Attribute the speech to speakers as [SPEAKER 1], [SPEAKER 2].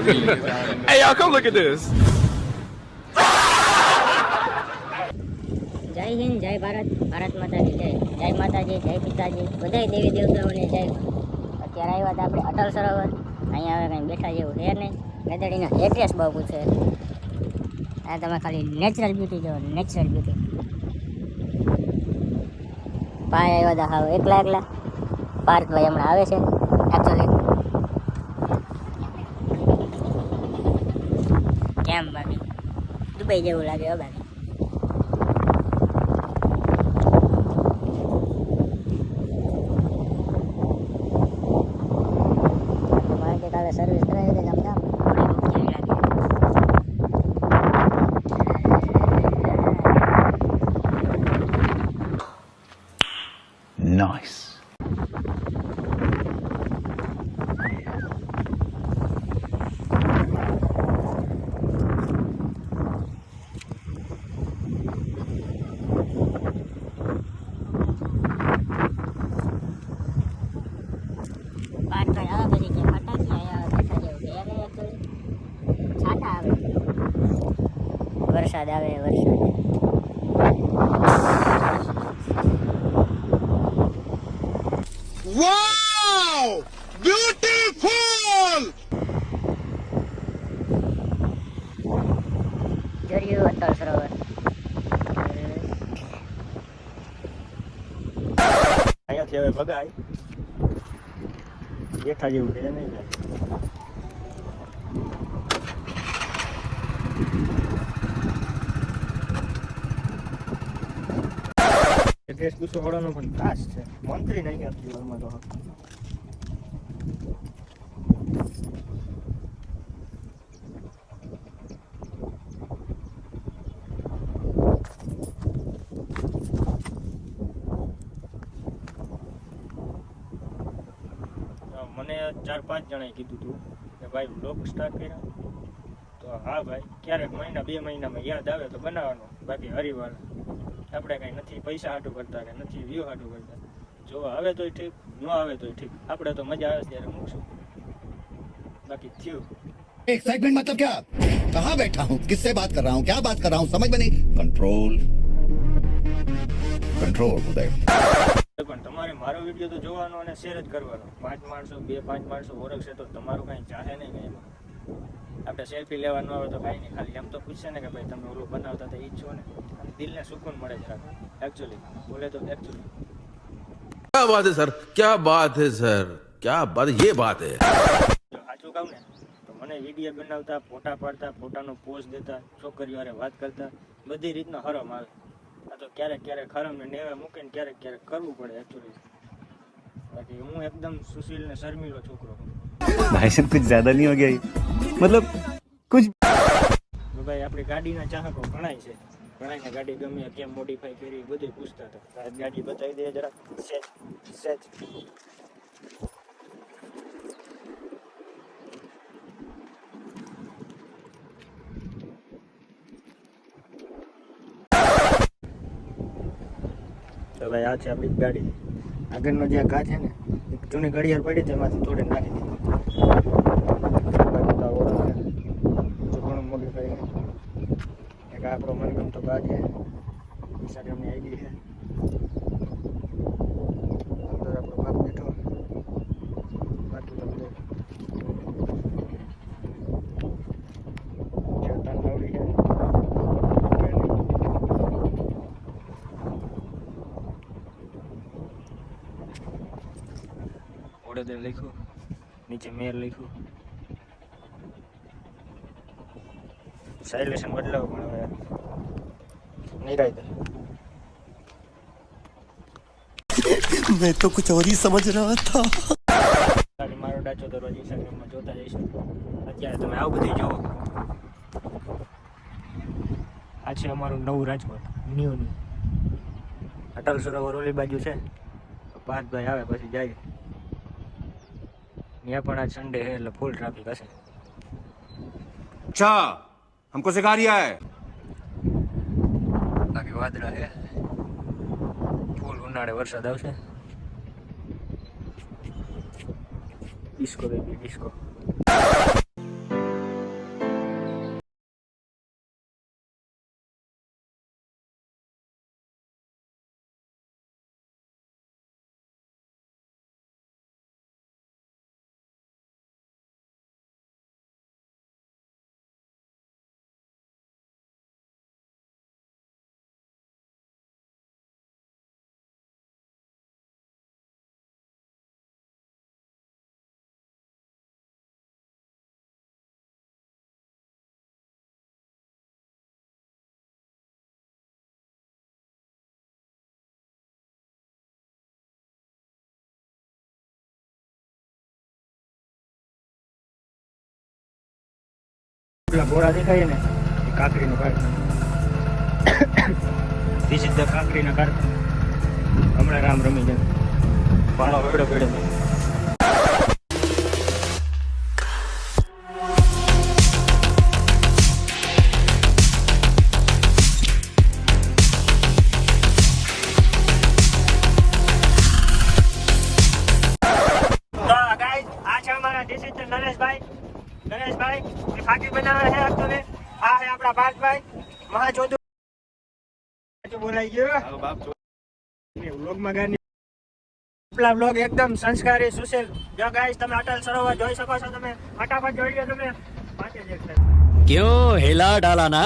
[SPEAKER 1] Hey, y'all, come look at this.
[SPEAKER 2] જય હિન્દ, જય ભારત, ભારત માતાજી જય. જય માતાજી, જય પિતાજી, બધાય દેવી દેવતાઓને જય. અત્યારે આવ્યા હતા આપણે અટલ સરોવર. અહીંયા હવે કંઈ બેઠા જેવું છે નહીં. ગધેડીના એડ્રેસ બહુ છે. આ તમે ખાલી નેચરલ બ્યુટી જો, નેચરલ બ્યુટી. ભાઈ આવ્યા હતા હાવ એકલા. પાર્થભાઈ હમણાં આવે છે એકચ્યુઅલી. કેમ બાકી દુબઈ જેવું લાગે હો બાકી. કાલે સર્વિસ કરાવી દે ગામ ગામ.
[SPEAKER 1] Nice.
[SPEAKER 2] વરસાદ આવે વરસાદ.
[SPEAKER 3] Wow! Beautiful!
[SPEAKER 2] જોયું અટલ સરોવર.
[SPEAKER 4] અહીંયાથી હવે ભગાય બેઠા જેવું છે નહીં. એડ્રેસ પૂછો હોવાનો પણ ખાસ છે. મંત્રી નહીં આપતી ઘરમાં તો મને 4-5 જણાએ કીધું હતું કે ભાઈ બ્લોગ સ્ટાર્ટ કર્યા તો હા ભાઈ ક્યારેક મહિના 2 મહિનામાં યાદ આવે તો બનાવવાનો, બાકી હરિવાર આપણે કાંઈ નથી પૈસા હાટું કરતા કે નથી વ્યૂ હાટું કરતા. જો આવે તોય ઠીક, ન આવે તોય ઠીક, આપણે તો મજા આવે ત્યારે મૂકશું, બાકી થયું.
[SPEAKER 3] एक्साइटमेंट मतलब क्या? कहाँ बैठा हूँ, किससे बात कर रहा हूँ, क्या बात कर रहा हूँ, समझ में नहीं. कंट्रोल कंट्रोल उदय.
[SPEAKER 4] પણ તમારે મારો વિડીયો તો જોવાનો અને શેર જ કરવાનો. 5 માણસો 2-5 માણસો ઓળખશે તો તમારું કાંઈ ચાહે નહીં કંઈ એમાં. આપણે સેલ્ફી લેવાનું આવે તો કાંઈ નહીં, ખાલી એમ તો પૂછશે ને કે ભાઈ તમે ઓલું બનાવતા હતા એ જ છો ને, અને દિલને સુકૂન મળે જરાક. એકચ્યુઅલી બોલે તો એકચ્યુઅલી
[SPEAKER 1] क्या बात है सर, क्या बात है सर, क्या बात, ये बात है.
[SPEAKER 4] સાચું કહું ને તો મને વિડીયો બનાવતા, ફોટા પાડતા, ફોટાનો પોઝ દેતા, છોકરીઓ હારે વાત કરતા બધી રીતના હરમ આવે. આ તો ક્યારેક હરમને નેવે મૂકીને ક્યારેક કરવું પડે એકચ્યુઅલી. બાકી હું એકદમ સુશીલ ને શર્મીલો છોકરો છું.
[SPEAKER 5] भाई साहब कुछ ज्यादा नहीं हो गया ये? मतलब कुछ
[SPEAKER 4] તો ભાઈ આપણી ગાડીના ચાહકો ઘણાય છે, ઘણાને ગાડી ગમે કેમ મોડિફાઈ કરી બધું પૂછતા હતા. આ ગાડી બતાવી દે જરા સેજ. તો ભાઈ આ છે આપણી ગાડી. આગળનો જે ઘા છે ને એક જૂની ઘડિયાળ પડી તેમાંથી થોડે નાખી દીધું. ઘણું મોડિફાઈ એક આપણો મનગમતો ઘા છે, ઇન્સ્ટાગ્રામની આઈડી છે. અંદર આપણો બાપ બેઠો, બાકી તો બધું જોતા નવડી છે. ઓડેદર લખ્યું, નીચે મેર લખ્યું. સાઇલેશન બદલાવ પણ હવે નિરાય.
[SPEAKER 3] मैं तो कुछ और ही समझ रहा था.
[SPEAKER 4] મારો ડાચો તો રોજ ઇન્સ્ટાગ્રામમાં જોતા જઈશું. અત્યારે તમે આવું બધી જોવો. આ છે અમારું નવું રાજકોટ, ન્યૂ અટલ સરોવર ઓલી બાજુ છે. પાર્થભાઈ આવે પછી જાય. ત્યાં પણ આજ સન્ડે છે એટલે ફૂલ ટ્રાફિક હશે.
[SPEAKER 1] अच्छा, हमको सिखा रिया है.
[SPEAKER 4] બાકી વાદળા છે, ફૂલ ઉનાળે વરસાદ આવશે. Disco baby disco. પેલા ઘોડા દેખાય ને એ કાકરીનું કારખાનું. ધીસ ઇઝ ધ કાકરીના કારખાનું. હમણાં રામ રમી જાય પાણો વેડો વેડો. તો ગાઈસ આ છે અમારા this is the Nareshbhai. Nareshbhai એ ખાટી બનાવે છે તમે. આ છે આપણા પાર્થભાઈ મહાચોદુ. બોલાઈ ગયો વ્લોગમાં ગાની. આપણા વ્લોગ એકદમ સંસ્કારી સુશીલ. જો ગાઈસ તમે અટલ સરોવર જોઈ શકો છો. તમે ફટાફટ જોઈ લો. તમે પાંચે જ એક
[SPEAKER 6] क्यों हिला डाला ना